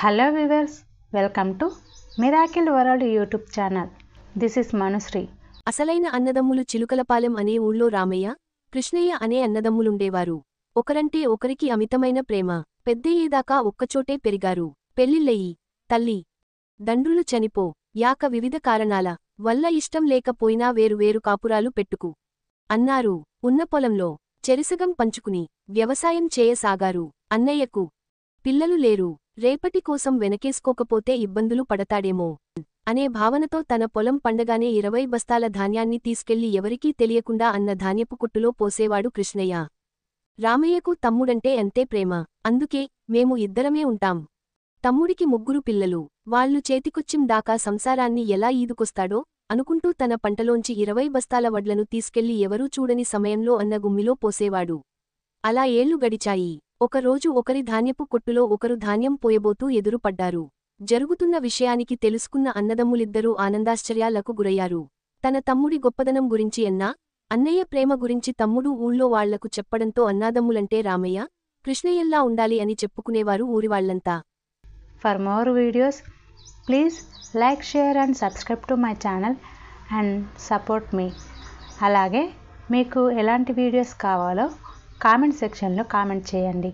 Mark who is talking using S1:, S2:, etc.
S1: Hello viewers, welcome to miracle world YouTube channel. This is Manushree.
S2: అసలైన అన్నదమ్ములు చిలుకలపాలెం అనే ఊళ్ళో రామయ్య, కృష్ణయ్య అనే అన్నదమ్ములుండేవారు. ఒకరంటే ఒకరికి అమితమైన ప్రేమ. పెద్దయ్యేదాకా ఒక్కచోటే పెరిగారు. పెళ్లిళ్ళయి, తల్లి దండ్రులు చనిపో యాక వివిధ కారణాల వల్ల ఇష్టం లేకపోయినా వేరువేరు కాపురాలు పెట్టుకు అన్నారు. ఉన్న పొలంలో చెరిసగం పంచుకుని వ్యవసాయం చేయసాగారు. అన్నయ్యకు పిల్లలు లేరు. రేపటి కోసం వెనకేసుకోకపోతే ఇబ్బందులు పడతాడేమో అనే భావనతో తన పొలం పండగానే 20 బస్తాల ధాన్యాన్ని తీసుకెళ్లి ఎవరికీ తెలియకుండా అన్న ధాన్యపు కుట్టులో పోసేవాడు కృష్ణయ్య. రామయ్యకు తమ్ముడంటే అంతే ప్రేమ. అందుకే మేము ఇద్దరమే ఉంటాం. తమ్ముడికి 3 పిల్లలు. వాళ్లు చేతికొచ్చిం దాకా సంసారాన్ని ఎలా ఈదుకొస్తాడో అనుకుంటూ తన పంటలోంచి 20 బస్తాల వడ్లను తీసుకెళ్లి ఎవరూ చూడని సమయంలో అన్న గుమ్మిలో పోసేవాడు. అలా ఏళ్లు గడిచాయి. ఒకరోజు ఒకరి ధాన్యపు కొట్టులో ఒకరు ధాన్యం పోయబోతూ ఎదురుపడ్డారు. జరుగుతున్న విషయానికి తెలుసుకున్న అన్నదమ్ములిద్దరూ ఆనందాశ్చర్యాలకు గురయ్యారు. తన తమ్ముడి గొప్పదనం గురించి అన్నయ్య ప్రేమ గురించి తమ్ముడు ఊళ్ళో వాళ్లకు చెప్పడంతో అన్నాదమ్ములంటే రామయ్య, కృష్ణయ్యల్లా ఉండాలి అని చెప్పుకునేవారు ఊరివాళ్లంతా.
S1: For more videos please like, share and subscribe to my channel and support me. అలాగే మీకు ఎలాంటి వీడియోస్ కావాలో కామెంట్ సెక్షన్లో కామెంట్ చేయండి.